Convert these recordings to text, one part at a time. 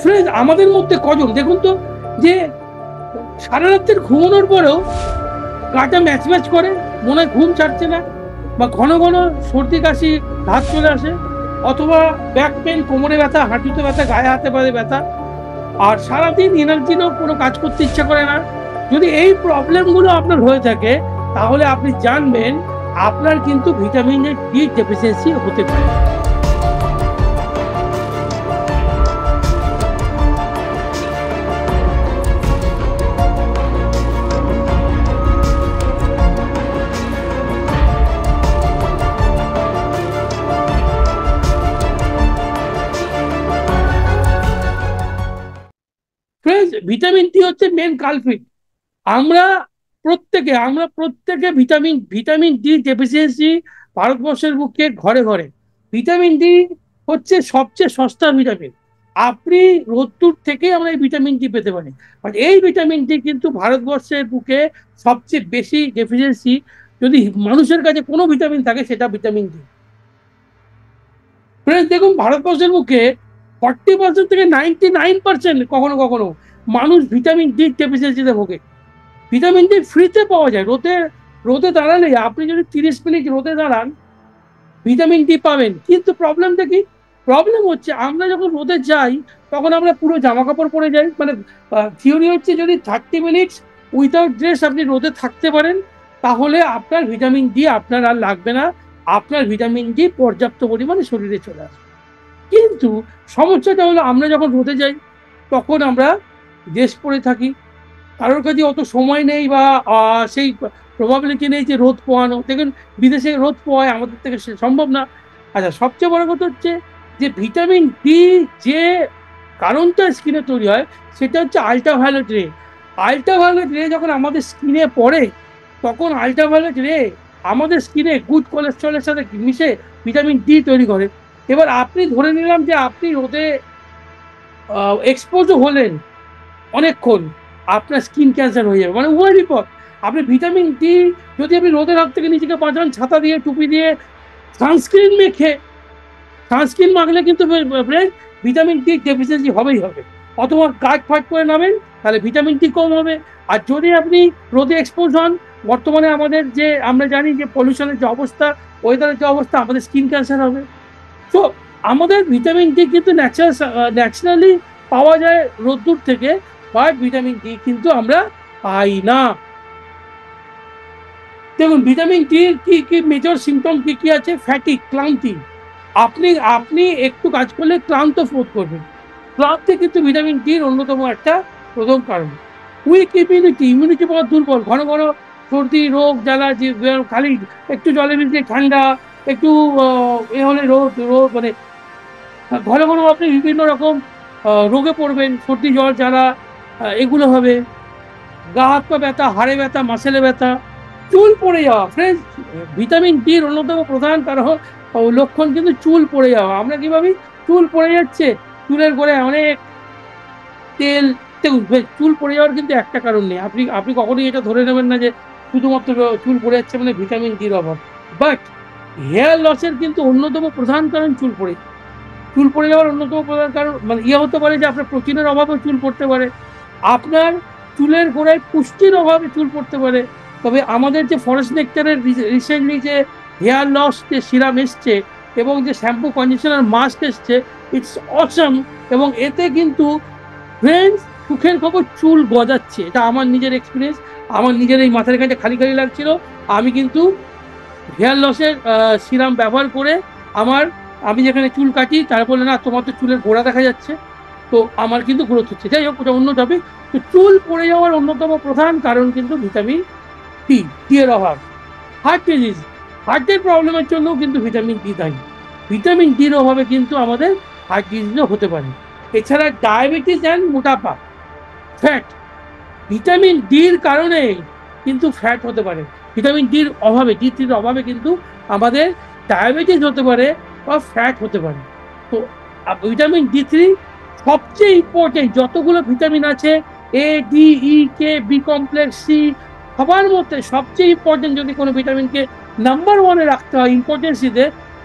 Friend, আমাদের মধ্যে কজন দেখুন তো, যে সারা রাত্রের ঘুমানোর পরেও গাটা ম্যাচ ম্যাচ করে, মনে হয় ঘুম ছাড়ছে না, বা ঘন ঘন সর্দি কাশি হাত চলে আসে, অথবা ব্যাক পেন, কোমরে ব্যথা, হাঁটুতে ব্যথা, গায়ে হাতে পায়ে ব্যথা, আর সারাদিন এনার্জিও কোনো কাজ করতে ইচ্ছা করে না। যদি এই প্রবলেমগুলো আপনার হয়ে থাকে, তাহলে আপনি জানবেন আপনার কিন্তু ভিটামিন ডি ডেফিসিয়েন্সি হতে পারে। ভিটামিন ডি হচ্ছে মেন কালপ্রিট। আমরা প্রত্যেকে ভিটামিন ডি ডেফিসিয়েন্সি ভারতবর্ষের বুকে ঘরে ঘরে। ভিটামিন ডি হচ্ছে সবচেয়ে সস্তা ভিটামিন। আপনি রোদ্দুর থেকে আমরা এই ভিটামিন ডি পেতে পারি, বাট এই ভিটামিন ডি কিন্তু ভারতবর্ষের বুকে সবচেয়ে বেশি ডেফিসিয়েন্সি। যদি মানুষের কাছে কোনো ভিটামিন থাকে, সেটা ভিটামিন ডি। দেখুন, ভারতবর্ষের বুকে 40% থেকে 99% কখনো কখনো মানুষ ভিটামিন ডি ডেফিসিয়েন্সিতে ভোগে। ভিটামিন ডি ফ্রিতে পাওয়া যায়। রোদে দাঁড়ালে, আপনি যদি 30 মিনিট রোদে দাঁড়ান, ভিটামিন ডি পাবেন। কিন্তু প্রবলেম হচ্ছে, আমরা যখন রোদে যাই, তখন আমরা পুরো জামা কাপড় পরে যাই। মানে থিওরি হচ্ছে, যদি 30 মিনিট উইথাউট ড্রেস আপনি রোদে থাকতে পারেন, তাহলে আপনার ভিটামিন ডি আপনার আর লাগবে না, আপনার ভিটামিন ডি পর্যাপ্ত পরিমাণে শরীরে চলে আসবে। কিন্তু সমস্যাটা হলো, আমরা যখন রোদে যাই, তখন আমরা ড্রেস পরে থাকি, কারোর কাছে অত সময় নেই, বা সেই প্রবাবিলিটি নেই যে রোদ পোয়ানো। দেখুন, বিদেশে রোদ পোয়ায়, আমাদের থেকে সে সম্ভব না। আচ্ছা, সবচেয়ে বড় কথা হচ্ছে যে ভিটামিন ডি যে কারণটা স্কিনে তৈরি হয়, সেটা হচ্ছে আল্ট্রাভায়োলেট রে। আল্ট্রাভায়োলেট রে যখন আমাদের স্কিনে পড়ে, তখন আল্ট্রাভায়োলেট রে আমাদের স্কিনে গুড কোলেস্ট্রলের সাথে মিশে ভিটামিন ডি তৈরি করে। এবার আপনি ধরে নিলাম যে আপনি রোদে এক্সপোজ হলেন অনেকক্ষণ, আপনার স্কিন ক্যান্সার হয়ে যাবে, মানে উভয় বিপদ। আপনি ভিটামিন ডি, যদি আপনি রোদের হাত থেকে নিজেকে বাঁচান, ছাতা দিয়ে, টুপি দিয়ে, সানস্ক্রিন মাখলে কিন্তু ভিটামিন ডি ডেফিসিয়েন্সি হবেই হবে। অথবা কাজ ফাট করে নামেন, তাহলে ভিটামিন ডি কম হবে। আর যদি আপনি রোদে এক্সপোজ হন, বর্তমানে আমাদের যে আমরা জানি যে পলিউশনের যে অবস্থা, ওয়েদারের যে অবস্থা, আমাদের স্কিন ক্যান্সার হবে। তো আমাদের ভিটামিন ডি কিন্তু ন্যাচারালি পাওয়া যায় রোদ্দুর থেকে, বাট ভিটামিন ডি কিন্তু আমরা পাই না। দেখুন, ভিটামিন ডি কি কি মেজর সিমটম কি কি আছে? ফ্যাটিক, ক্লান্তি। আপনি একটু কাজ করলে ক্লান্ত বোধ করবেন। ক্লান্তি কিন্তু ভিটামিন ডির অন্যতম একটা প্রথম কারণ। উইক ইমিউনিটি পাওয়ার দুর্বল, ঘন ঘন সর্দি, রোগ জ্বালা, যে খালি একটু জলে ভিজলে ঠান্ডা, একটু এ হলে রোগ মানে ঘন ঘন আপনি বিভিন্ন রকম রোগে পড়বেন, সর্দি, জ্বর, জ্বালা, এগুলো হবে। গা হাত পা ব্যথা, হাড়ে ব্যথা, মাসেলে ব্যথা, চুল পড়ে যাওয়া। ফ্রেন্ডস, ভিটামিন ডির অন্যতম প্রধান কারণ লক্ষণ কিন্তু চুল পড়ে যাওয়া। আমরা কি ভাবি চুল পড়ে যাচ্ছে, চুলের গোড়ায় অনেক তেল। দেখুন, চুল পড়ে যাওয়ার কিন্তু একটা কারণ নেই। আপনি কখনোই এটা ধরে নেবেন না যে শুধুমাত্র চুল পড়ে যাচ্ছে মানে ভিটামিন ডির অভাব। বাট হেয়ার লসের কিন্তু অন্যতম প্রধান কারণ চুল পড়ে যাওয়ার অন্যতম প্রধান কারণ মানে হতে পারে যে আপনার প্রোটিনের অভাবে চুল পড়তে পারে, আপনার চুলের গোড়ায় পুষ্টির অভাবে চুল পড়তে পারে। তবে আমাদের যে ফরেস্ট নেক্টারের রিসেন্টলি যে হেয়ার লস যে সিরাম এসছে, এবং যে শ্যাম্পু, কন্ডিশনার, মাস্ক এসছে, ইটস অসম। এবং এতে কিন্তু ফ্রেন্ডস, সুখের খবর, চুল গজাচ্ছে। এটা আমার নিজের এক্সপিরিয়েন্স। আমার নিজের এই মাথার কাছে খালি খালি লাগছিল, আমি কিন্তু হেয়ার লসের সিরাম ব্যবহার করে আমি যেখানে চুল কাটি, তারপরে না, তোমার তো চুলের গোড়া দেখা যাচ্ছে, তো আমার কিন্তু গ্রোথ হচ্ছে। যাই হোক, ওটা অন্য টপিক। তো চুল পড়ে যাওয়ার অন্যতম প্রধান কারণ কিন্তু ভিটামিন ডি এর অভাব। হার্টের প্রবলেমের জন্য কিন্তু ভিটামিন ডি দায়ী। ভিটামিন ডির অভাবে কিন্তু আমাদের হার্ট ডিজিজও হতে পারে। এছাড়া ডায়াবেটিস অ্যান্ড মোটাপা, ফ্যাট, ভিটামিন ডির কারণে কিন্তু ফ্যাট হতে পারে। ভিটামিন ডির অভাবে, ডি3 অভাবে কিন্তু আমাদের ডায়াবেটিস হতে পারে বা ফ্যাট হতে পারে। তো ভিটামিন ডি3 সবচেয়ে ইম্পর্টেন্ট। যতগুলো ভিটামিন আছে, এ, ডি, ই, কে, বি কমপ্লেক্স, সি, সবার মধ্যে সবচেয়ে ইম্পর্টেন্ট যদি কোনো ভিটামিনকে নাম্বার 1-এ রাখতে হয় ইম্পর্টেন্সিতে,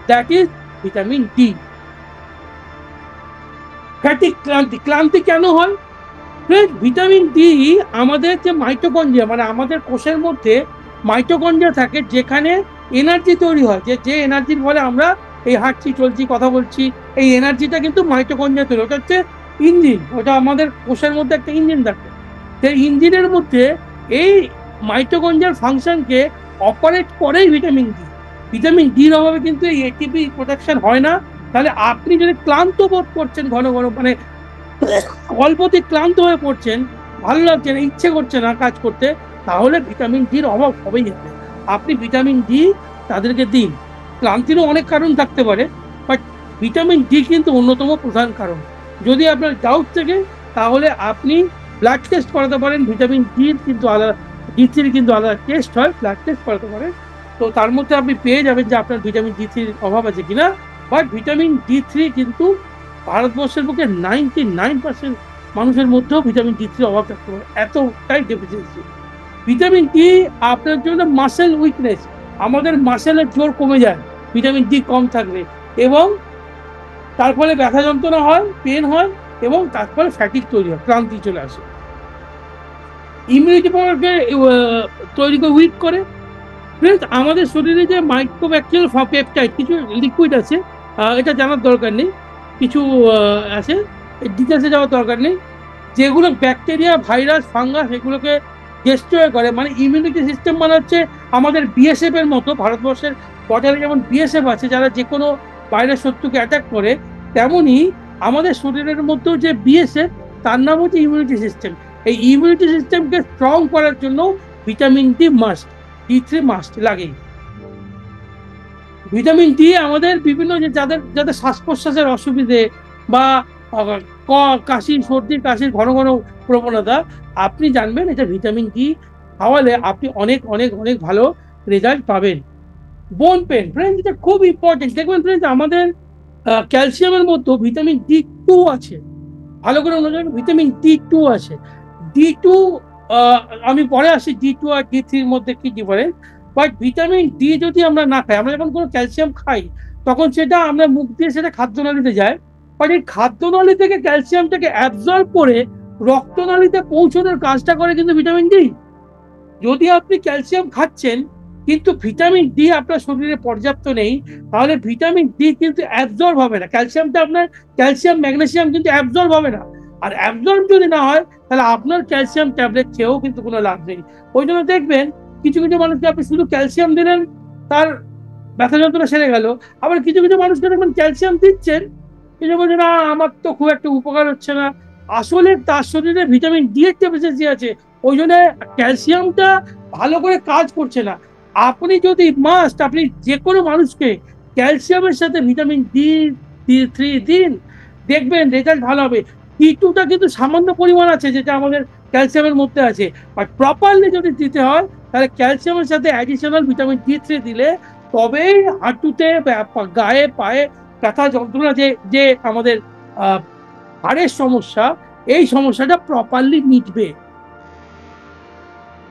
that is vitamin D. Fatigue, ক্লান্তি। ক্লান্তি কেন হয়? ভিটামিন ডি আমাদের যে মাইটোকন্ড্রিয়া, মানে আমাদের কোষের মধ্যে মাইটোকন্ড্রিয়া থাকে, যেখানে এনার্জি তৈরি হয়, যে এনার্জির ফলে আমরা এই হাঁটছি, চলছি, কথা বলছি, এই এনার্জিটা কিন্তু মাইটোকন্ড্রিয়া তৈরি। ওটা হচ্ছে ইঞ্জিন, ওটা আমাদের কোষের মধ্যে একটা ইঞ্জিন থাকে। সেই ইঞ্জিনের মধ্যে এই মাইটোকন্ড্রিয়ার ফাংশনকে অপারেট করেই ভিটামিন ডি। ভিটামিন ডির অভাবে কিন্তু এই এটিপি প্রোডাকশন হয় না। তাহলে আপনি যদি ক্লান্ত বোধ করছেন, ঘন ঘন, মানে অল্পতে ক্লান্ত হয়ে পড়ছেন, ভালো লাগছে না, ইচ্ছে করছে না কাজ করতে, তাহলে ভিটামিন ডির অভাব হবেই হবে। আপনি ভিটামিন ডি তাদেরকে দিন। ক্লান্তিরও অনেক কারণ থাকতে পারে, বাট ভিটামিন ডি কিন্তু অন্যতম প্রধান কারণ। যদি আপনার ডাউট থাকে তাহলে আপনি ব্লাড টেস্ট করাতে পারেন। ভিটামিন ডির কিন্তু আলাদা, ডি3 কিন্তু আলাদা টেস্ট হয়, ব্লাড টেস্ট করাতে পারেন। তো তার মধ্যে আপনি পেয়ে যাবেন যে আপনার ভিটামিন ডি3 অভাব আছে কিনা। বাট ভিটামিন ডি3 কিন্তু ভারতবর্ষের বুকে 99% মানুষের মধ্যেও ভিটামিন ডি3 অভাব থাকতে পারে, এতটাই ডেফিসিয়েন্সি। ভিটামিন ডি আপনার জন্য মাসেল উইকনেস, আমাদের মাসেলের জোর কমে যায় ভিটামিন ডি কম থাকলে, এবং তার ফলে ব্যথা যন্ত্রণা হয়, পেন হয়, এবং তারপরে ফ্যাটিক তৈরি হয়, ক্লান্তি চলে আসে। ইমিউনিটি পাওয়ারকে তৈরি করে, উইক করে। আমাদের শরীরে যে মাইক্রোব্যাকটেরিয়াল পেপটাইড, কিছু লিকুইড আছে, এটা জানার দরকার নেই, কিছু আছে, ডিটেলসে যাওয়ার দরকার নেই, যেগুলো ব্যাকটেরিয়া, ভাইরাস, ফাঙ্গাস এগুলোকে ডিস্ট্রয় করে। মানে ইমিউনিটি সিস্টেম মানে হচ্ছে আমাদের বিএসএফ এর মতো। ভারতবর্ষের বর্ডারে যেমন বিএসএফ আছে, যারা যে কোনো বাইরের শত্রুকে অ্যাটাক করে, তেমনি আমাদের শরীরের মধ্যেও যে বিএসএফ, তার নাম হচ্ছে ইমিউনিটি সিস্টেম। এই ইমিউনিটি সিস্টেমকে স্ট্রং করার জন্য vitamin D must, D3 must লাগেই। ভিটামিন ডি আমাদের বিভিন্ন, যে যাদের যাদের শ্বাস প্রশ্বাসের অসুবিধে বা কাশি, সর্দি কাশির ঘন ঘন প্রবণতা, আপনি জানবেন এটা ভিটামিন ডি খাওয়ালে আপনি অনেক অনেক অনেক ভালো রেজাল্ট পাবেন। বোন পেন, ফ্রেন্ডস, এটা খুব ইম্পর্টেন্ট। দেখবেন ফ্রেন্ডস, আমাদের ক্যালসিয়ামের মধ্যে ভিটামিন ডি2 আছে। ভালো করে মনে রাখবেন, ভিটামিন ডি2 আছে। ডি2, আমি পরে আসি ডি2 আর ডি3-র মধ্যে কি ডিফারেন্স। বাট ভিটামিন ডি যদি আমরা না খাই, আমরা যখন কোনো ক্যালসিয়াম খাই, তখন সেটা আমরা মুখ দিয়ে সেটা খাদ্যনালীতে যায়। বাট এই খাদ্যনালী থেকে ক্যালসিয়ামটাকে অ্যাবজর্ব করে রক্তনালীতে পৌঁছানোর কাজটা করে কিন্তু ভিটামিন ডি। যদি আপনি ক্যালসিয়াম খাচ্ছেন কিন্তু ভিটামিন ডি আপনার শরীরে পর্যাপ্ত নেই, তাহলে ভিটামিন ডি কিন্তু অ্যাবজর্ব হবে না। ক্যালসিয়ামটা আপনার, ক্যালসিয়াম, ম্যাগনেসিয়াম কিন্তু অ্যাবজর্ব হবে না। আর অ্যাবজর্ব যদি না হয়, তাহলে আপনার ক্যালসিয়াম ট্যাবলেট খেয়েও কিন্তু কোনো লাভ নেই। ওই জন্য দেখবেন কিছু কিছু মানুষকে আপনি শুধু ক্যালসিয়াম দিলেন, তার ব্যথা যন্ত্রণা সেরে গেল। আবার কিছু কিছু মানুষকে দেখবেন ক্যালসিয়াম দিচ্ছেন, কিছু বলছে না আমার তো খুব একটা উপকার হচ্ছে না। আসলে তার শরীরে ভিটামিন ডি এর ডেফিসিয়েন্সি আছে, ওই জন্য ক্যালসিয়ামটা ভালো করে কাজ করছে না। আপনি যদি মাস্ট, আপনি যে কোনো মানুষকে ক্যালসিয়ামের সাথে ভিটামিন ডি3 দিন, দেখবেন রেজাল্ট ভালো হবে। ডি2টা কিন্তু সামান্য পরিমাণ আছে, যেটা আমাদের ক্যালসিয়ামের মধ্যে আছে। বাট প্রপারলি যদি দিতে হয়, তাহলে ক্যালসিয়ামের সাথে অ্যাডিশনাল ভিটামিন ডি3 দিলে তবেই হাঁটুতে, গায়ে, পায়ে ব্যথা যন্ত্রণা, যে যে আমাদের হাড়ের সমস্যা, এই সমস্যাটা প্রপারলি মিটবে।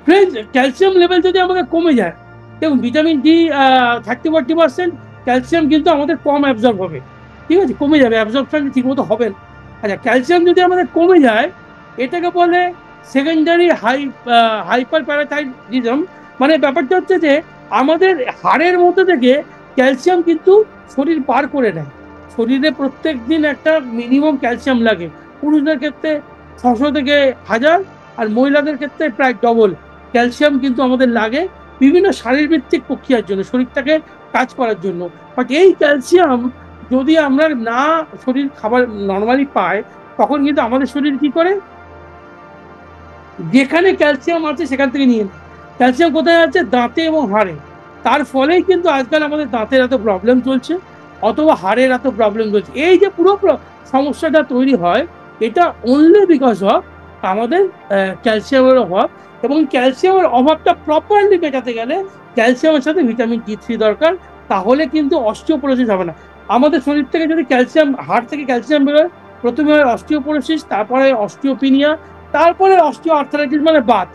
ফ্রেন্ডস, ক্যালসিয়াম লেভেল যদি আমাদের কমে যায়, দেখুন ভিটামিন ডি 30-40%, ক্যালসিয়াম কিন্তু আমাদের কম অ্যাবজর্ব হবে, ঠিক আছে, কমে যাবে, অ্যাবজর্বশন ঠিকমতো হবে না। আচ্ছা, ক্যালসিয়াম যদি আমাদের কমে যায়, এটাকে বলে সেকেন্ডারি হাইপার প্যারাথাইরয়েডিজম। মানে ব্যাপারটা হচ্ছে যে আমাদের হাড়ের মধ্যে থেকে ক্যালসিয়াম কিন্তু শরীর বার করে নেয়। শরীরে প্রত্যেক দিন একটা মিনিমাম ক্যালসিয়াম লাগে। পুরুষদের ক্ষেত্রে 600 থেকে 1000, আর মহিলাদের ক্ষেত্রে প্রায় ডবল ক্যালসিয়াম কিন্তু আমাদের লাগে বিভিন্ন শারীরবৃত্তিক প্রক্রিয়ার জন্য, শরীরটাকে কাজ করার জন্য। বাট এই ক্যালসিয়াম যদি আমরা না শরীর খাবার নর্মালি পায়, তখন কিন্তু আমাদের শরীর কি করে, যেখানে ক্যালসিয়াম আছে সেখান থেকে নিয়ে নেয়। ক্যালসিয়াম কোথায় আছে? দাঁতে এবং হাড়ে। তার ফলেই কিন্তু আজকাল আমাদের দাঁতের এত প্রবলেম চলছে, অথবা হাড়ের এত প্রবলেম চলছে। এই যে পুরো সমস্যাটা তৈরি হয়, এটা অনলি বিকজ অফ আমাদের ক্যালসিয়ামের অভাব। এবং ক্যালসিয়ামের অভাবটা প্রপারলি মেটাতে গেলে ক্যালসিয়ামের সাথে ভিটামিন ডি3 দরকার, তাহলে কিন্তু অস্টিওপোরোসিস হবে না। আমাদের শরীর থেকে যদি ক্যালসিয়াম, হাড় থেকে ক্যালসিয়াম বেরোয়, প্রথমে হয় অস্টিওপোরোসিস, তারপরে অস্টিওপিনিয়া, তারপরে অস্টিও আর্থারাইটিস মানে বাত।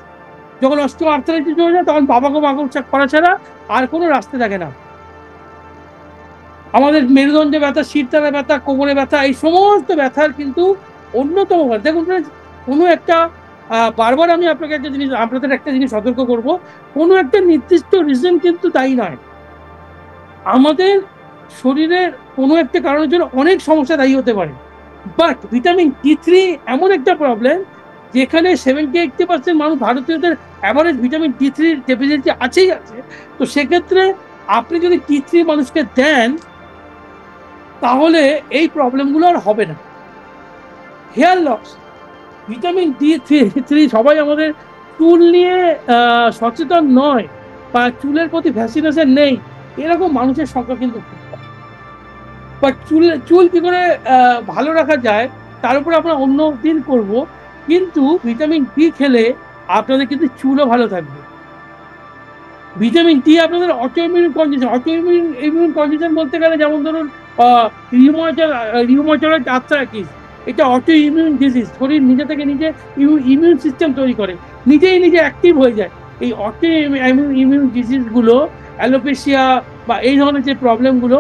যখন অস্টিও আর্থারাইটিস হয়ে যায়, তখন বাবাকে মাগো করা ছাড়া আর কোনো রাস্তা থাকে না। আমাদের মেরুদণ্ডে ব্যথা, শিরদাঁড়া ব্যথা, কোমরে ব্যথা, এই সমস্ত ব্যথার কিন্তু অন্যতম কারণ। দেখুন friends, কোনো একটা বারবার আমি আপনাদের একটা জিনিস সতর্ক করব, কোনো একটা নির্দিষ্ট রিজন কিন্তু দায়ী নয়। আমাদের শরীরের কোনো একটা কারণের জন্য অনেক সমস্যা দায়ী হতে পারে, বাট ভিটামিন ডি3 এমন একটা প্রবলেম যেখানে 70-80% মানুষ, ভারতীয়দের অ্যাভারেজ ভিটামিন ডি3 ডেফিসিয়েন্সি আছেই আছে। তো সেক্ষেত্রে আপনি যদি ডি3 মানুষকে দেন তাহলে এই প্রবলেমগুলো আর হবে না। হেয়ার লস, ভিটামিন ডি3, সবাই আমাদের চুল নিয়ে সচেতন নয় বা চুলের প্রতি ফ্যাসিনেশন নেই, এরকম মানুষের সংখ্যা কিন্তু খুব কম। বাট চুল কি করে ভালো রাখা যায় তার উপরে আমরা অন্য দিন করব, কিন্তু ভিটামিন ডি খেলে আপনাদের কিন্তু চুলও ভালো থাকবে। ভিটামিন ডি আপনাদের অটোইমিউন কন্ডিশন বলতে গেলে, যেমন ধরুন রিউমাটয়েড আর্থ্রাইটিস, এটা অটো ইমিউন ডিজিজ, শরীর নিজে থেকে নিজে ইমিউন সিস্টেম তৈরি করে, নিজেই নিজে অ্যাক্টিভ হয়ে যায়। এই অটো ইমিউন ডিজিজগুলো, অ্যালোপেশিয়া বা এই ধরনের যে প্রবলেমগুলো,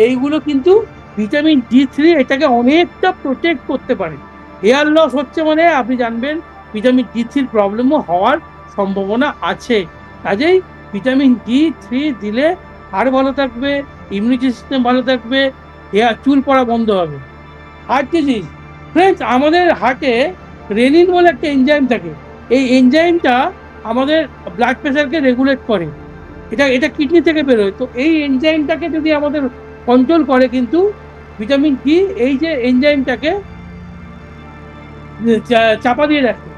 এইগুলো কিন্তু ভিটামিন ডি3 এটাকে অনেকটা প্রোটেক্ট করতে পারে। হেয়ার লস হচ্ছে মানে আপনি জানবেন ভিটামিন ডি3 প্রবলেমও হওয়ার সম্ভাবনা আছে। কাজেই ভিটামিন ডি3 দিলে হাড় ভালো থাকবে, ইমিউনিটি সিস্টেম ভালো থাকবে, হেয়ার চুল পড়া বন্ধ হবে। হার্ট ডিজিজ, ফ্রেন্ডস, আমাদের হার্টে রেনিন বলে একটা এনজাইম থাকে। এই এনজাইমটা আমাদের ব্লাড প্রেশারকে রেগুলেট করে, এটা কিডনি থেকে বেরোয়। তো এই এনজাইমটাকে যদি আমাদের কন্ট্রোল করে কিন্তু ভিটামিন ডি, এই যে এনজাইমটাকে চাপা দিয়ে রাখে।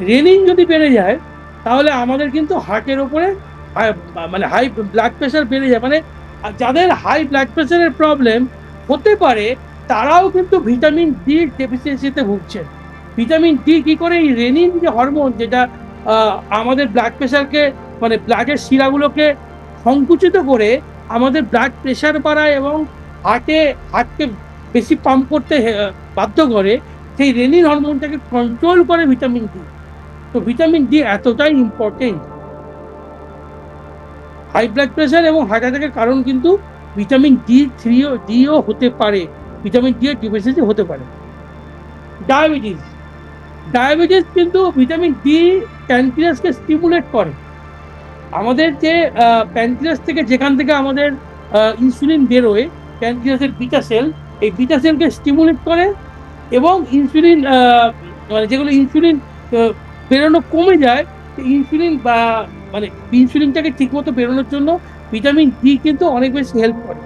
রেনিন যদি বেড়ে যায় তাহলে আমাদের কিন্তু হার্টের ওপরে মানে হাই ব্লাড প্রেশার বেড়ে যায়, মানে যাদের হাই ব্লাড প্রেশারের প্রবলেম হতে পারে তারাও কিন্তু ভিটামিন ডি ডেফিসিয়েন্সিতে ভুগছেন। ভিটামিন ডি কি করে, এই রেনিন যে হরমোন, যেটা আমাদের ব্লাড প্রেশারকে, মানে ব্লাডের শিরাগুলোকে সংকুচিত করে আমাদের ব্লাড প্রেশার বাড়ায় এবং হার্টকে বেশি পাম্প করতে বাধ্য করে, সেই রেনিন হরমোনটাকে কন্ট্রোল করে ভিটামিন ডি। তো ভিটামিন ডি এতটাই ইম্পর্টেন্ট। হাই ব্লাড প্রেশার এবং হার্ট অ্যাটাকের কারণ কিন্তু ভিটামিন ডিও হতে পারে, ভিটামিন ডি এর ডেফিসিয়েন্সি হতে পারে। ডায়াবেটিস কিন্তু ভিটামিন ডি প্যানক্রিয়াসকে স্টিমুলেট করে। আমাদের যে প্যানক্রিয়াস থেকে, যেখান থেকে আমাদের ইনসুলিন বেরোয়, প্যানক্রিয়াসের বিটা সেল, এই বিটা সেলকে স্টিমুলেট করে এবং ইনসুলিন, মানে যেগুলো ইনসুলিন বেরোনো কমে যায়, ইনসুলিনটাকে ঠিকমতো বেরোনোর জন্য ভিটামিন ডি কিন্তু অনেক বেশি হেল্প করে।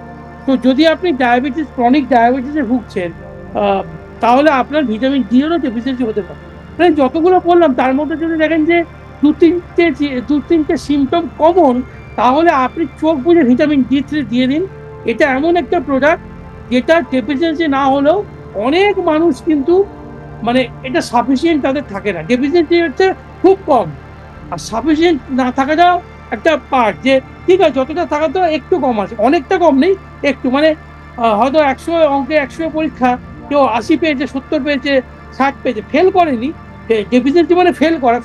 তো যদি আপনি ক্রনিক ডায়াবেটিসে ভুগছেন তাহলে আপনার ভিটামিন ডি এরও ডেফিসিয়েন্সি হতে পারে। মানে যতগুলো বললাম তার মধ্যে যদি দেখেন যে দু তিনটে সিমটম কমন, তাহলে আপনি চোখ বুঝে ভিটামিন ডি3 দিয়ে দিন। এটা এমন একটা প্রোডাক্ট যেটা ডেফিসিয়েন্সি না হলেও অনেক মানুষ কিন্তু, মানে এটা সাফিসিয়েন্ট তাদের থাকে না, ডেফিসিয়েন্সি হচ্ছে খুব কম, আর সাফিসিয়েন্ট না থাকাটাও একটা পার্ট, যে ঠিক আছে যতটা থাকা তো একটু কম আছে, অনেকটা কম নেই, একটু, মানে হয়তো 100 অঙ্কে 100 পরীক্ষা কেউ 80 পেয়েছে, 70 পেয়েছে, 60 পেয়েছে, ফেল করেনি। ডেফিসিয়েন্সি মানে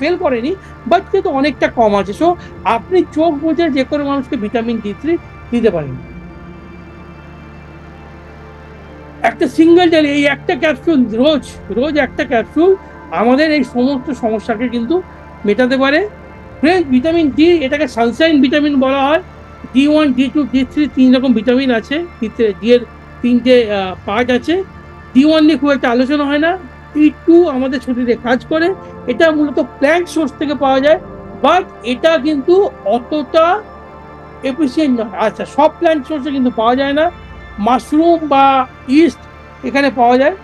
ফেল করেনি, বাট কিন্তু অনেকটা কম আছে। সো আপনি চোখ বুঝে যে কোনো মানুষকে ভিটামিন ডি3 দিতে পারেন। একটা সিঙ্গেল ডেলি, এই একটা ক্যাপসুল, রোজ একটা ক্যাপসুল আমাদের এই সমস্ত সমস্যাকে কিন্তু মেটাতে পারে। ফ্রেন্ড, ভিটামিন ডি, এটাকে সানশাইন ভিটামিন বলা হয়। ডি1, ডি2, ডি3 তিন রকম ভিটামিন আছে, ডি এর তিনটে পার্ট আছে। ডি1 নিয়ে খুব একটা আলোচনা হয় না। ডি2 আমাদের শরীরে কাজ করে, এটা মূলত প্ল্যান্ট সোর্স থেকে পাওয়া যায়, বাট এটা কিন্তু অতটা এফিসিয়েন্ট নয়। আচ্ছা, সব প্ল্যান্ট সোর্সে কিন্তু পাওয়া যায় না, মাশরুম বা ইস্ট এখানে পাওয়া যায়।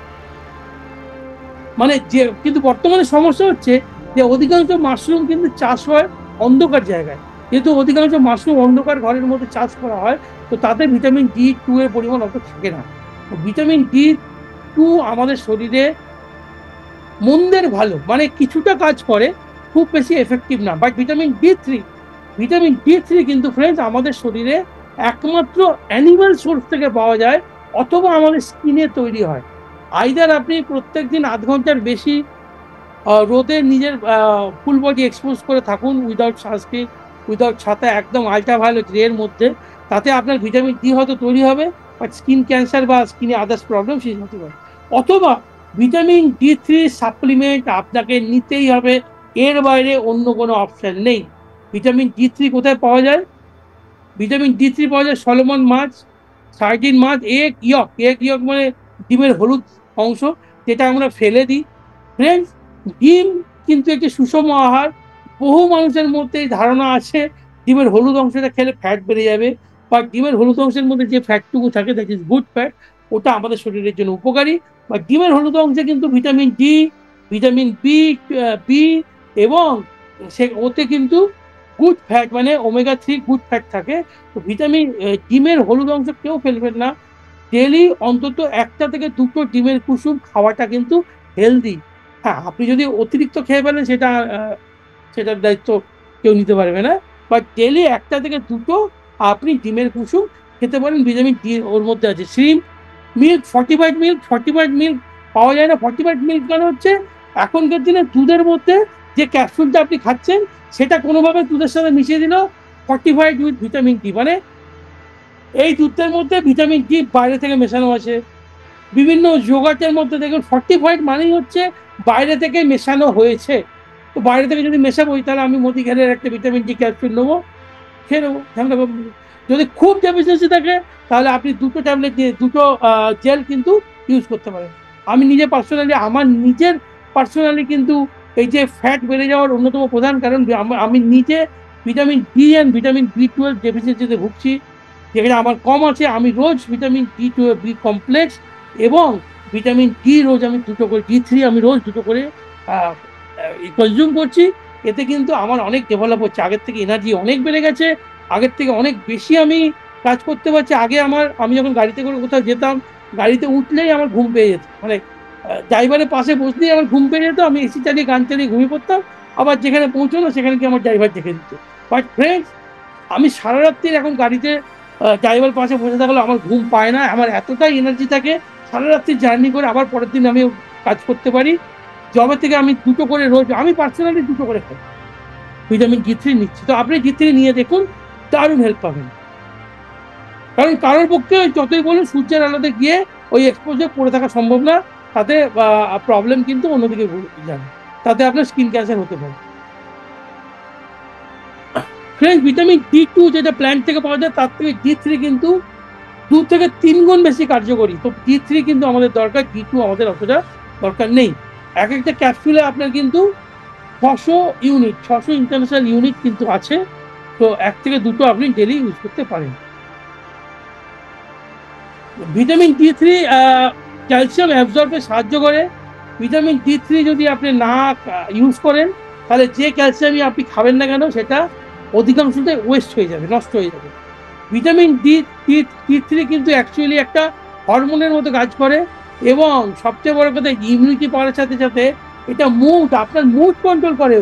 মানে যে, কিন্তু বর্তমানে সমস্যা হচ্ছে যে অধিকাংশ মাশরুম কিন্তু চাষ হয় অন্ধকার জায়গায়, যেহেতু অধিকাংশ মাশরুম অন্ধকার ঘরের মধ্যে চাষ করা হয়, তো তাতে ভিটামিন ডি2 এর পরিমাণ অত থাকে না। ভিটামিন ডি2 আমাদের শরীরে মন্দের ভালো, মানে কিছুটা কাজ করে, খুব বেশি এফেক্টিভ না। বাট ভিটামিন ডি3 কিন্তু ফ্রেন্ডস আমাদের শরীরে একমাত্র অ্যানিমাল সোর্স থেকে পাওয়া যায়, অথবা আমাদের স্কিনে তৈরি হয়। আইদার আপনি প্রত্যেকদিন 8 ঘন্টার বেশি রোদে নিজের ফুল বডি এক্সপোজ করে থাকুন, উইদাউট সানস্ক্রিন, উইদাউট ছাতা, একদম আল্ট্রাভায়োলেট রে এর মধ্যে, তাতে আপনার ভিটামিন ডি হয়তো তৈরি হবে, বাট স্কিন ক্যান্সার বা স্কিনে আদার্স প্রবলেম সেই হতে পারে। অথবা ভিটামিন ডি3 সাপ্লিমেন্ট আপনাকে নিতেই হবে, এর বাইরে অন্য কোনো অপশন নেই। ভিটামিন ডি3 কোথায় পাওয়া যায়? ভিটামিন ডি3 পাওয়া যায় সলোমন মাছ, সার্ডিন মাছ, এগ ইয়ক। এগ ইয়ক মানে ডিমের হলুদ অংশ, যেটা আমরা ফেলে দিই। ফ্রেন্ডস, ডিম কিন্তু একটি সুষম আহার। বহু মানুষের মধ্যে এই ধারণা আছে ডিমের হলুদ অংশটা খেলে ফ্যাট বেড়ে যাবে, বা ডিমের হলুদ অংশের মধ্যে যে ফ্যাটটুকু থাকে দ্যাট ইজ গুড ফ্যাট, ওটা আমাদের শরীরের জন্য উপকারী। বা ডিমের হলুদ অংশে কিন্তু ভিটামিন ডি, ভিটামিন বি এবং ওতে কিন্তু গুড ফ্যাট মানে ওমেগা 3 গুড ফ্যাট থাকে। তো ডিমের হলুদ অংশ কেউ ফেলবেন না। ডেলি অন্তত 1টা থেকে 2টো ডিমের কুসুম খাওয়াটা কিন্তু হেলদি। হ্যাঁ, আপনি যদি অতিরিক্ত খেয়ে ফেলেন সেটার দায়িত্ব কেউ নিতে পারবে না। বাট ডেলি 1টা থেকে 2টো আপনি ডিমের কুসুম খেতে পারেন। ভিটামিন ডি ওর মধ্যে আছে। শ্রিম্প, মিল্ক, ফর্টিফাইড মিল্ক পাওয়া যায় না। ফর্টিফাইড মিল্ক মানে হচ্ছে এখনকার দিনে দুধের মধ্যে যে ক্যাপসুলটা আপনি খাচ্ছেন সেটা কোনোভাবে দুধের সাথে মিশিয়ে দিল ফর্টিফাইড উইথ ভিটামিন ডি, মানে এই দুধের মধ্যে ভিটামিন ডি বাইরে থেকে মেশানো আছে। বিভিন্ন যোগাটের মধ্যে দেখুন ফর্টিফাইড মানেই হচ্ছে বাইরে থেকে মেশানো হয়েছে। তো বাইরে থেকে যদি মেশাবোই তাহলে আমি মোদিখানের একটা ভিটামিন ডি ক্যাপসুল নেবো, খেয়ে নেবো, ঝামেলা করবো। যদি খুব ডেফিসিয়েন্সি থাকে তাহলে আপনি 2টো ট্যাবলেট দিয়ে 2টো জেল কিন্তু ইউজ করতে পারেন। আমার নিজের পার্সোনালি কিন্তু এই যে ফ্যাট বেড়ে যাওয়ার অন্যতম প্রধান কারণ আমি নিজে ভিটামিন ডি অ্যান্ড ভিটামিন বি12 ডেফিসিয়েন্সিতে ভুগছি, যেখানে আমার কম আছে। আমি রোজ ভিটামিন বি কমপ্লেক্স এবং ভিটামিন ডি রোজ আমি 2টো করে, ডি3 আমি রোজ 2টো করে কনজিউম করছি। এতে কিন্তু আমার অনেক ডেভেলপ হচ্ছে, আগের থেকে এনার্জি অনেক বেড়ে গেছে, আগের থেকে অনেক বেশি আমি কাজ করতে পারছি। আগে আমি যখন গাড়িতে করে কোথাও যেতাম, গাড়িতে উঠলেই আমার ঘুম পেয়ে যেত, মানে ড্রাইভারের পাশে বসলেই আমার ঘুম পেয়ে যেত, আমি এসি চালিয়ে গান চালিয়ে ঘুমিয়ে পড়তাম, আবার যেখানে পৌঁছলো সেখানে কি আমার ড্রাইভার দেখে দিত। বাট ফ্রেন্ডস, আমি সারা রাত্রির এখন গাড়িতে ড্রাইভার পাশে বসে থাকলে আমার ঘুম পায় না, আমার এতটাই এনার্জি থাকে সারা রাত্রি জার্নি করে আবার পরের দিন আমি কাজ করতে পারি। জবে থেকে আমি 2টো করে রোজ, আমি পার্সোনালি 2টো করে খাই, ভিটামিন ডি3 নিচ্ছি। তো আপনি ডি3 নিয়ে দেখুন, দারুণ হেল্প পাবেন। কারণ কারোর পক্ষে যতই বলুন সূর্যের আলোতে গিয়ে ওই এক্সপোজার পড়ে থাকা সম্ভব না, তাতে প্রবলেম কিন্তু অন্যদিকে যাবে, তাতে আপনার স্কিন ক্যান্সার হতে পারে। ফ্রেন্ডস, ভিটামিন ডি2 যেটা প্ল্যান্ট থেকে পাওয়া যায় তার থেকে ডি3 কিন্তু 2 থেকে 3 গুণ বেশি কার্যকরী। তো ডি3 কিন্তু আমাদের দরকার, ডি2 আমাদের অতটা দরকার নেই। এক একটা ক্যাপসুলে আপনার কিন্তু 600 ইন্টারন্যাশনাল ইউনিট কিন্তু আছে। তো 1 থেকে 2টো আপনি ডেলি ইউজ করতে পারেন। ভিটামিন ডি3 ক্যালসিয়াম অ্যাবজর্বে সাহায্য করে। ভিটামিন ডি3 যদি আপনি না ইউজ করেন তাহলে যে ক্যালসিয়ামই আপনি খাবেন না কেন সেটা অধিকাংশটাই ওয়েস্ট হয়ে যাবে, নষ্ট হয়ে যাবে। ভিটামিন ডি3 কিন্তু অ্যাকচুয়ালি একটা হরমোনের মতো কাজ করে, এবং সবচেয়ে বড় কথা ইমিউনিটি পাওয়ার সাথে সাথে এটা আপনার মুড কন্ট্রোল করে।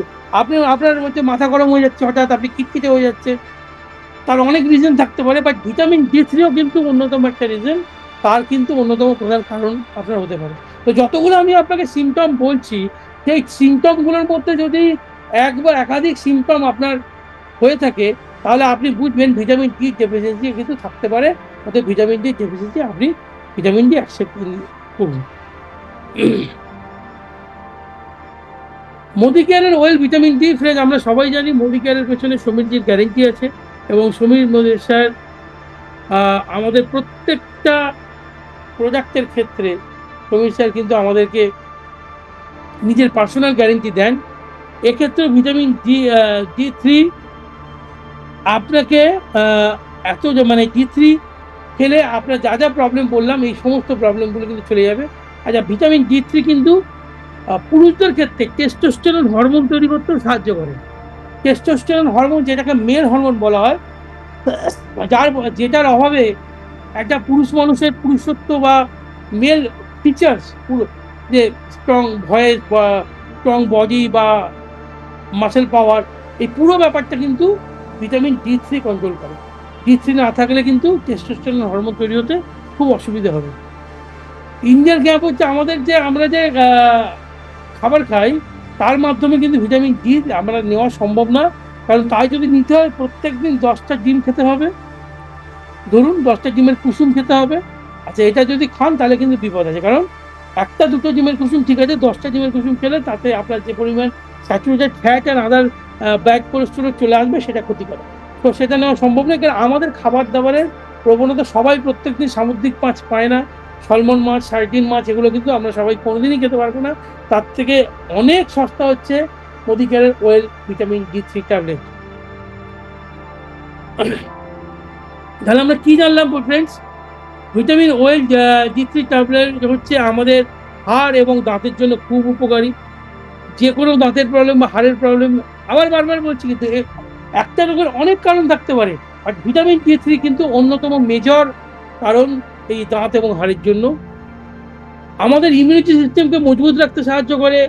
আপনার মধ্যে মাথা গরম হয়ে যাচ্ছে, হঠাৎ আপনি খিটখিটে হয়ে যাচ্ছে, তার অনেক রিজন থাকতে পারে, বাট ভিটামিন ডি3ও কিন্তু অন্যতম একটা রিজন, তার কিন্তু অন্যতম প্রধান কারণ আপনার হতে পারে। তো যতগুলো আমি আপনাকে সিমটম বলছি, সেই সিমটমগুলোর মধ্যে যদি এক বা একাধিক সিমটম আপনার হয়ে থাকে তাহলে আপনি বুঝবেন ভিটামিন ডি ডেফিসিয়েন্সি কিন্তু থাকতে পারে। অর্থাৎ ভিটামিন ডি ডেফিসিয়েন্সি আপনি ভিটামিন ডি অ্যাকসেপ্ট করুন। মোদিকেয়ারের ওয়েল ভিটামিন ডি, ফ্রেন্ড আমরা সবাই জানি মোদিকেয়ারের পেছনে সমীরজির গ্যারেন্টি আছে, এবং সমীর স্যার আমাদের প্রত্যেকটা প্রোডাক্টের ক্ষেত্রে সমীর স্যার কিন্তু আমাদেরকে নিজের পার্সোনাল গ্যারেন্টি দেন। এক্ষেত্রে ভিটামিন ডি3 আপনাকে মানে ডি3 খেলে আপনার যা যা প্রবলেম বললাম এই সমস্ত প্রবলেমগুলো কিন্তু চলে যাবে। আচ্ছা, ভিটামিন ডি3 কিন্তু পুরুষদের ক্ষেত্রে টেস্টোস্টেরন হরমোন তৈরি করতেও সাহায্য করে। টেস্টোস্টেরন হরমোন, যেটাকে মেল হরমোন বলা হয়, যেটার অভাবে একটা পুরুষ মানুষের পুরুষত্ব বা মেল ফিচার্স, যে স্ট্রং ভয়েস বা স্ট্রং বডি বা মাসেল পাওয়ার, এই পুরো ব্যাপারটা কিন্তু ভিটামিন ডি3 কন্ট্রোল করে। ডি3 না থাকলে কিন্তু টেস্টোস্টেরন হরমোন তৈরি হতে খুব অসুবিধা হবে। ইন্ডিয়ার গ্যাপ হচ্ছে আমরা যে খাবার খাই তার মাধ্যমে কিন্তু ভিটামিন ডি আমরা নেওয়া সম্ভব না, কারণ তাই যদি নিতে হয় প্রত্যেক দিন 10টা ডিম খেতে হবে, ধরুন 10টা ডিমের কুসুম খেতে হবে। আচ্ছা, এটা যদি খান তাহলে কিন্তু বিপদ আছে, কারণ একটা দুটো ডিমের কুসুম ঠিক আছে, 10টা ডিমের কুসুম খেলে তাতে আপনার যে পরিমাণ স্যাচুরেটেড ফ্যাট আর আদার ব্যাড কোলেস্টেরল চলে আসবে, সেটা ক্ষতিকর। তো সেটা নেওয়া সম্ভব নয়, কারণ আমাদের খাবার দাবারের প্রবণতা, সবাই প্রত্যেকদিন সামুদ্রিক মাছ পায় না। সলমন মাছ, সার্ডিন মাছ, এগুলো কিন্তু আমরা সবাই কোনোদিনই খেতে পারবো না। তার থেকে অনেক সস্তা হচ্ছে মোদিকেয়ারের ওয়েল ভিটামিন D3 ট্যাবলেট। তাহলে আমরা কি জানলাম friends? Vitamin well D3 tablet হচ্ছে আমাদের হাড় এবং দাঁতের জন্য খুব উপকারী। যে কোনো দাঁতের প্রবলেম বা হাড়ের প্রবলেম, আবার বারবার বলছি, কিন্তু একটা রোগের অনেক কারণ থাকতে পারে, আর ভিটামিন D3 কিন্তু অন্যতম মেজর কারণ এই দাঁত এবং হাড়ের জন্য। আমাদের ইমিউনিটি সিস্টেমকে মজবুত রাখতে সাহায্য করে,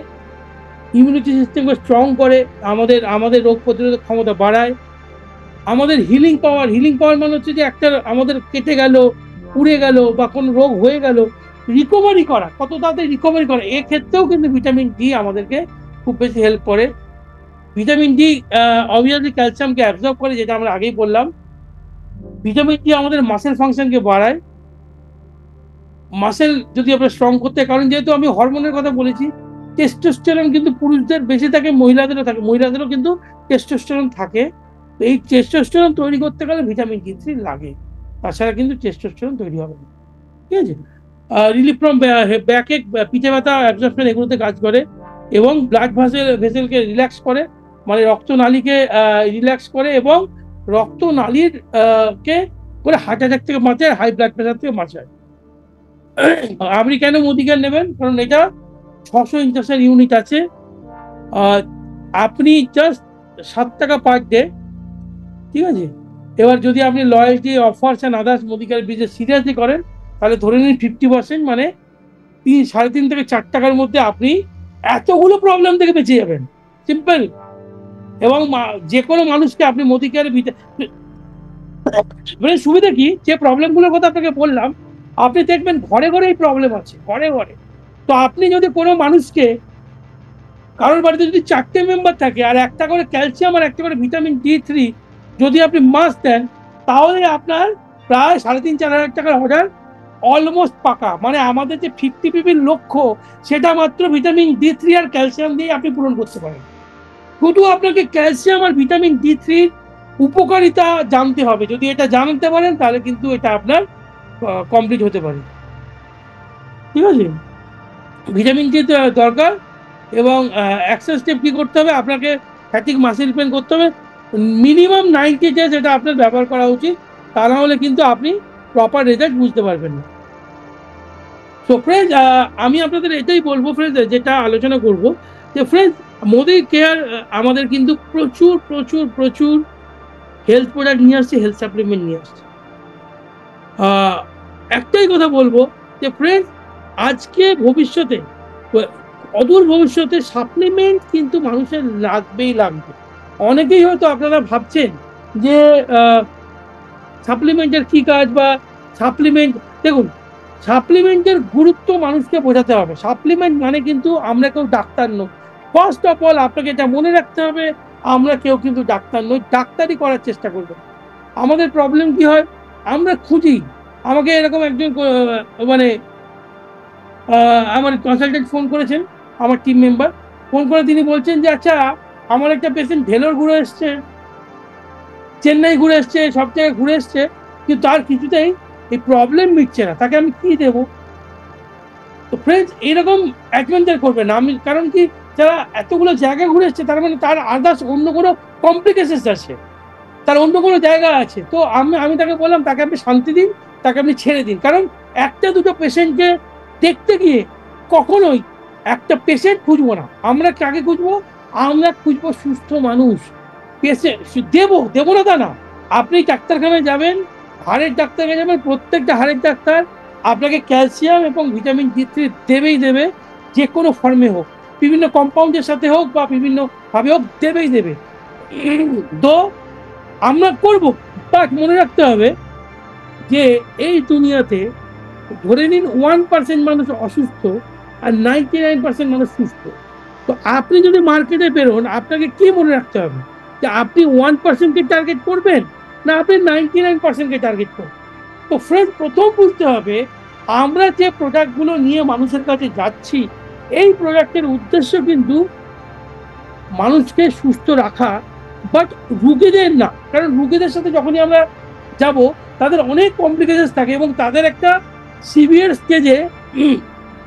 ইমিউনিটি সিস্টেমকে স্ট্রং করে, আমাদের আমাদের রোগ প্রতিরোধক ক্ষমতা বাড়ায়, আমাদের হিলিং পাওয়ার মানে হচ্ছে যে একটা আমাদের কেটে গেল, পুড়ে গেল বা কোনো রোগ হয়ে গেল, রিকভারি করা, কত তাড়াতাড়ি রিকভারি করা, এক্ষেত্রেও কিন্তু ভিটামিন ডি আমাদেরকে খুব বেশি হেল্প করে। ভিটামিন ডি অবভিয়াসলি ক্যালসিয়ামকে অ্যাবজর্ব করে, যেটা আমরা আগেই বললাম। ভিটামিন ডি আমাদের মাসেল ফাংশনকে বাড়ায়। মাসেল যদি আমরা স্ট্রং করতে, কারণ যেহেতু আমি হরমোনের কথা বলেছি, টেস্টোস্টেরন কিন্তু পুরুষদের বেশি থাকে, মহিলাদেরও থাকে, মহিলাদেরও কিন্তু টেস্টোস্টেরন থাকে। তো এই টেস্টোস্টেরন তৈরি করতে গেলে ভিটামিন D3 লাগে, তাছাড়া কিন্তু টেস্টোস্টেরন তৈরি হবে না। ঠিক আছে। রিলিফ ফ্রম ব্যাকএক, পিঠে ব্যথা, অ্যাবজর্পশন, এগুলোতে কাজ করে, এবং ব্লাড ভেসেলকে রিল্যাক্স করে, মানে রক্তনালীকে রিল্যাক্স করে, এবং রক্তনালীর কে করে হার্ট অ্যাটাক থেকে বাঁচায়, হাই ব্লাড প্রেশার থেকে বাঁচায়। আপনি কেন মোদিকেয়ার নেবেন? কারণ এটা 600 ইউনিট আছে। আপনি জাস্ট 7 টাকা পার ডে, ঠিক আছে। এবার যদি আপনি loyalty, offers and others Modicare business seriously করেন, তাহলে ধরে নিন 50%, মানে 3.5 থেকে 4 টাকার মধ্যে আপনি এতগুলো প্রবলেম থেকে বেঁচে যাবেন, সিম্পল। এবং যে কোনো মানুষকে আপনি মোদিকেয়ারের মানে সুবিধা কি, যে প্রবলেমগুলোর কথা আপনাকে বললাম, আপনি দেখবেন ঘরে ঘরে এই প্রবলেম আছে, ঘরে ঘরে। তো আপনি যদি কোনো মানুষকে, কারোর বাড়িতে যদি 4টে মেম্বার থাকে, আর একটা করে ক্যালসিয়াম আর একটা করে ভিটামিন D3 যদি আপনি মাস্ট দেন, তাহলে আপনার প্রায় 3,500-4,000 টাকার অর্ডার অলমোস্ট পাকা। মানে আমাদের যে 50 পিপির লক্ষ্য, সেটা মাত্র ভিটামিন D3 আর ক্যালসিয়াম দিয়ে আপনি পূরণ করতে পারেন। শুধু আপনাকে ক্যালসিয়াম আর ভিটামিন D3 উপকারিতা জানতে হবে। যদি এটা জানতে পারেন, তাহলে কিন্তু এটা আপনার কমপ্লিট হতে পারে। ঠিক আছে, ভিটামিন ডি দরকার। এবং এক্সারসাইজ স্টেপ কি করতে হবে? আপনাকে ফ্যাটিক মাসেল পেন করতে হবে মিনিমাম 90 ডেজ, এটা আপনার ব্যবহার করা উচিত, তা না হলে কিন্তু আপনি প্রপার রেজাল্ট বুঝতে পারবেন না। সো ফ্রেন্ডস, আমি আপনাদের এটাই বলবো ফ্রেন্ডস, যেটা আলোচনা করব, যে ফ্রেন্ডস, মোদিকেয়ার আমাদের কিন্তু প্রচুর প্রচুর প্রচুর হেলথ প্রোডাক্ট নিয়ে আসছে, হেলথ সাপ্লিমেন্ট নিয়ে আসছে। একটাই কথা বলবো যে ফ্রেন্ডস, আজকে ভবিষ্যতে, অদূর ভবিষ্যতে সাপ্লিমেন্ট কিন্তু মানুষের লাগবেই লাগবে। অনেকেই হয়তো আপনারা ভাবছেন যে সাপ্লিমেন্টের কি কাজ, বা সাপ্লিমেন্ট, দেখুন, সাপ্লিমেন্টের গুরুত্ব মানুষকে বোঝাতে হবে। সাপ্লিমেন্ট মানে কিন্তু আমরা কেউ ডাক্তার নই। ফার্স্ট অফ অল আপনাকে এটা মনে রাখতে হবে, আমরা কেউ কিন্তু ডাক্তার নই, ডাক্তারি করার চেষ্টা করবেন। আমাদের প্রবলেম কি হয়, আমরা খুঁজি। আমাকে এরকম একজন মানে আমার কনসালটেন্ট ফোন করেছেন, আমার টিম মেম্বার ফোন করে তিনি বলছেন যে, আচ্ছা, আমার একটা পেশেন্ট ভেলোর ঘুরে এসছে, চেন্নাই ঘুরে এসছে, সব জায়গায় ঘুরে এসছে, কিন্তু তার কিছুতেই এই প্রবলেম মিটছে না, তাকে আমি কি দেবো? তো ফ্রেন্ডস, এরকম অ্যাডভেঞ্চার করবে না। আমি, কারণ কি, যারা এতগুলো জায়গা ঘুরে এসছে, তার মানে তার আদার্স অন্য কোনো কমপ্লিকেশনস আছে, তার অন্য কোনো জায়গা আছে। তো আমি তাকে বললাম, তাকে আপনি শান্তি দিন, তাকে আপনি ছেড়ে দিন। কারণ একটা দুটো পেশেন্টকে দেখতে গিয়ে কখনোই একটা পেশেন্ট খুঁজবো না। আমরা কাকে খুঁজবো? আমরা খুঁজবো সুস্থ মানুষ। পেশেন্ট দেবো না তা না। আপনি ডাক্তারখানায় যাবেন, হাড়ের ডাক্তারখানায় যাবেন, প্রত্যেকটা হাড়ের ডাক্তার আপনাকে ক্যালসিয়াম এবং ভিটামিন D3 দেবেই দেবে, যে কোনো ফর্মে হোক, বিভিন্ন কম্পাউন্ডের সাথে হোক বা বিভিন্নভাবে হোক, দেবেই দেবে। তো আমরা করব, বাট মনে রাখতে হবে যে এই দুনিয়াতে ধরে নিন 1% মানুষ অসুস্থ আর 99% মানুষ সুস্থ। তো আপনি যদি মার্কেটে বেরোন, আপনাকে কি মনে রাখতে হবে, যে আপনি 1%কে টার্গেট করবেন, না আপনি 99%কে টার্গেট করবেন? তো ফ্রেন্ড, প্রথম বুঝতে হবে আমরা যে প্রোডাক্টগুলো নিয়ে মানুষের কাছে যাচ্ছি, এই প্রোডাক্টের উদ্দেশ্য কিন্তু মানুষকে সুস্থ রাখা, বাট রুগীদের না। কারণ রুগীদের সাথে যখনই আমরা যাব, তাদের অনেক কমপ্লিকেশন থাকে এবং তাদের একটা সিভিয়ার স্টেজে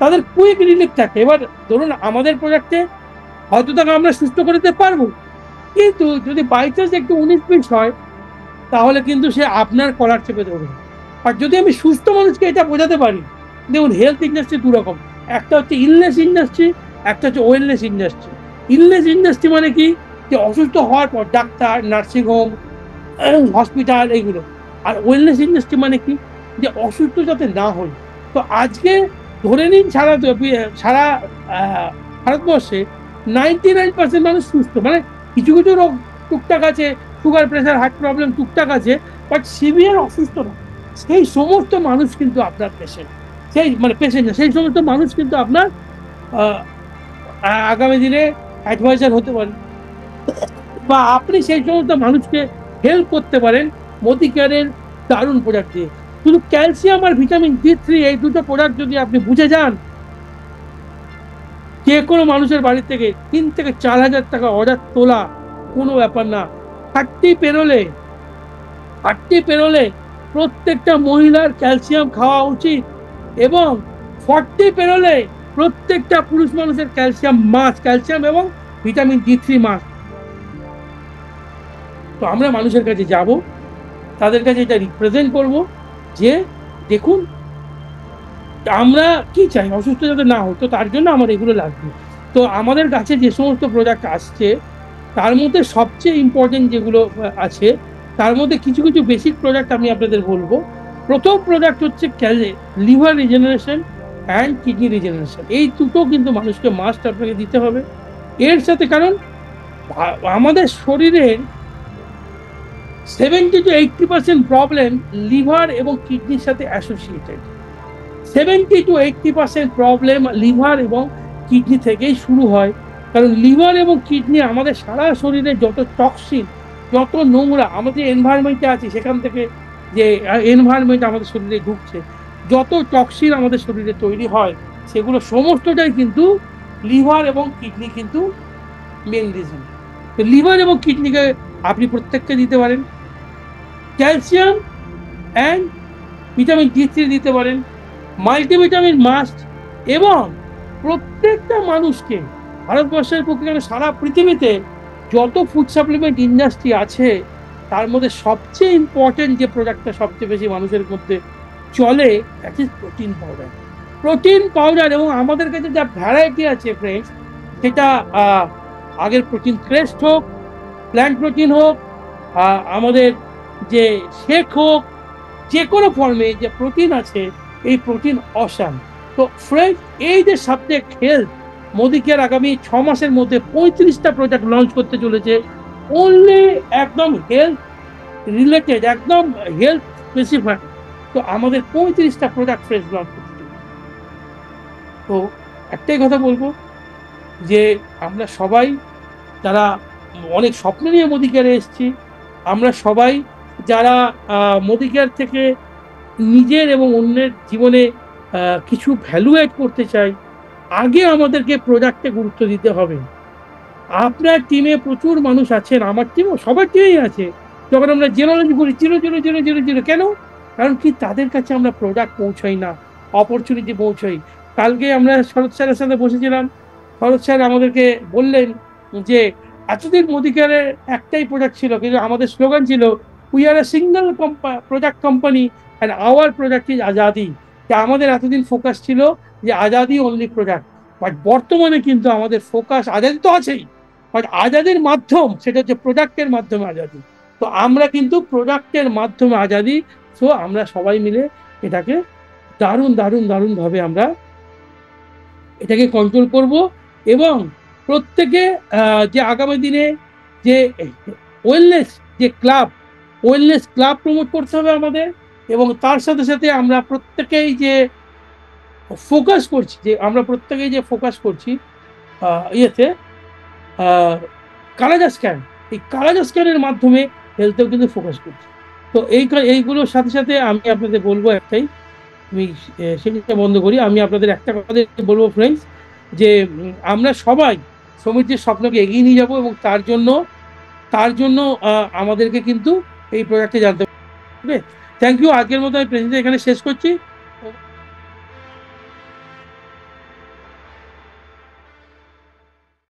তাদের কুইক রিলিফ থাকে। এবার ধরুন আমাদের প্রোডাক্টে হয়তো তাকে আমরা সুস্থ করে দিতে পারবো, কিন্তু যদি বাই চান্স একটু 19-20 হয়, তাহলে কিন্তু সে আপনার কলার চেপে ধরবে। আর যদি আমি সুস্থ মানুষকে এটা বোঝাতে পারি, দেখুন হেলথ ইন্ডাস্ট্রি দু রকম, একটা হচ্ছে ইলনেস ইন্ডাস্ট্রি, একটা হচ্ছে ওয়েলনেস ইন্ডাস্ট্রি। ইলনেস ইন্ডাস্ট্রি মানে কি, যে অসুস্থ হওয়ার পর ডাক্তার, নার্সিংহোম, হসপিটাল এইগুলো। আর ওয়েলনেস ইন্ডাস্ট্রি মানে কি, যে অসুস্থ যাতে না হই। তো আজকে ধরে নিন সারা ভারতবর্ষে 99% মানুষ সুস্থ, মানে কিছু কিছু রোগ টুকটাক আছে, সুগার, প্রেশার, হার্ট প্রবলেম টুকটাক আছে, বাট সিভিয়ার অসুস্থ না। সেই সমস্ত মানুষ কিন্তু আপনার পেশেন্ট, পেশেন্ট না, সেই সমস্ত মানুষ কিন্তু আপনার আগামী দিনে অ্যাডভাইজার হতে পারে, বা আপনি সেই সমস্ত মানুষকে হেল্প করতে পারেন মোদি কেয়ারের দারুণ প্রোডাক্ট দিয়ে। শুধু ক্যালসিয়াম আর ভিটামিন D3 এই দুটো প্রোডাক্ট যদি আপনি বুঝে যান, যে কোনো মানুষের বাড়ি থেকে 3 থেকে 4 হাজার টাকা অর্ডার তোলা কোনো ব্যাপার না। 30 পেরোলে প্রত্যেকটা মহিলার ক্যালসিয়াম খাওয়া উচিত, এবং 40 পেরোলে প্রত্যেকটা পুরুষ মানুষের ক্যালসিয়াম এবং ভিটামিন D3 মাস্ট। তো আমরা মানুষের কাছে যাব, তাদের কাছে এটা রিপ্রেজেন্ট করব যে দেখুন আমরা কি চাই, অসুস্থ যাতে না হতো, তার জন্য আমার এগুলো লাগবে। তো আমাদের কাছে যে সমস্ত প্রোডাক্ট আসছে, তার মধ্যে সবচেয়ে ইম্পর্টেন্ট যেগুলো আছে, তার মধ্যে কিছু কিছু বেসিক প্রোডাক্ট আমি আপনাদের বলবো। প্রথম প্রোডাক্ট হচ্ছে liver regeneration and kidney regeneration. এই দুটো কিন্তু মানুষকে মাস্ট আপনাকে দিতে হবে এর সাথে, কারণ আমাদের শরীরের 70 to 80% প্রবলেম লিভার এবং কিডনির সাথে অ্যাসোসিয়েটেড। 70 to 80% প্রবলেম লিভার এবং কিডনি থেকেই শুরু হয়। কারণ লিভার এবং কিডনি আমাদের সারা শরীরে যত টক্সিন, যত নোংরা আমাদের এনভায়রনমেন্টে আছে, সেখান থেকে যে এনভায়রনমেন্ট আমাদের শরীরে ঢুকছে, যত টক্সিন আমাদের শরীরে তৈরি হয়, সেগুলো সমস্তটাই কিন্তু লিভার এবং কিডনি কিন্তু মেন রিজন। তো লিভার এবং কিডনিকে আপনি প্রত্যেককে দিতে পারেন, ক্যালসিয়াম অ্যান্ড ভিটামিন D3 দিতে পারেন, মাল্টিভিটামিন মাস্ট। এবং প্রত্যেকটা মানুষকে ভারতবর্ষের পক্ষে সারা পৃথিবীতে যত ফুড সাপ্লিমেন্ট ইন্ডাস্ট্রি আছে, তার মধ্যে সবচেয়ে ইম্পর্টেন্ট যে প্রোডাক্টটা সবচেয়ে বেশি মানুষের মধ্যে চলে, দ্যাট ইজ প্রোটিন পাউডার। এবং আমাদের কাছে যা ভ্যারাইটি আছে ফ্রেন্ডস, সেটা আগের প্রোটিন ক্রেস্ট হোক, প্ল্যান্ট প্রোটিন হোক, আমাদের যে শেক হোক, যে কোনো ফর্মে যে প্রোটিন আছে, এই প্রোটিন অসাম। তো ফ্রেন্ড, এই যে সাবজেক্ট হেলথ, মোদি কেয়ার আগামী 6 মাসের মধ্যে 35টা প্রোডাক্ট লঞ্চ করতে চলেছে, অনলি একদম হেলথ রিলেটেড, একদম হেলথ স্পেসিফাইড। তো আমাদের 35টা প্রোডাক্ট ফ্রেন্ড লঞ্চ করতে চলেছে। তো একটাই কথা বলবো, যে আমরা সবাই যারা অনেক স্বপ্ন নিয়ে মোদি কেয়ারে এসেছি, আমরা সবাই যারা মোদি কেয়ার থেকে নিজের এবং অন্যের জীবনে কিছু ভ্যালু অ্যাড করতে চাই, আগে আমাদেরকে প্রোডাক্টে গুরুত্ব দিতে হবে। আপনার টিমে প্রচুর মানুষ আছেন, আমার টিমও, সবার টিমেই আছে। যখন আমরা জেনারেলি করি 0, 0, 0, 0, 0, কেন? কারণ কি, তাদের কাছে আমরা প্রোডাক্ট পৌঁছাই না, অপরচুনিটি পৌঁছাই। কালকে আমরা শরৎ স্যারের সাথে বসেছিলাম, শরৎ স্যার আমাদেরকে বললেন যে এতদিন মোদি কেয়ারের একটাই প্রোডাক্ট ছিল, কিন্তু আমাদের স্লোগান ছিল we are a single product company and our product is Azadi. আমাদের এতদিন ফোকাস ছিল যে আজাদি অনলি প্রোডাক্ট, বাট বর্তমানে কিন্তু আমাদের ফোকাস, আজাদি তো আছেই, বাট আজাদির মাধ্যম সেটা হচ্ছে প্রোডাক্টের মাধ্যমে আজাদি। তো আমরা কিন্তু প্রোডাক্টের মাধ্যমে আজাদি। সো আমরা সবাই মিলে এটাকে দারুণভাবে আমরা এটাকে কন্ট্রোল করব। এবং প্রত্যেকে যে আগামী দিনে যে ওয়েলনেস ক্লাব প্রমোট করতে হবে আমাদের। এবং তার সাথে সাথে আমরা প্রত্যেকেই যে ফোকাস করছি ইয়েতে কালাজার স্ক্যান, এই কালাজার স্ক্যানের মাধ্যমে হেলথেও কিন্তু ফোকাস করছি। তো এইগুলোর সাথে সাথে আমি আপনাদের বলবো একটাই, আমি সেটা বন্ধ করি, আমি আপনাদের একটা কথা বলবো ফ্রেন্ডস, যে আমরা সবাই সমিতির স্বপ্নকে এগিয়ে নিয়ে যাবো, এবং তার জন্য আমাদেরকে কিন্তু এই প্রোডাক্টে জানতে হবে। Thank you. আজকের মতো আমি প্রেজেন্টেশন এখানে শেষ করছি।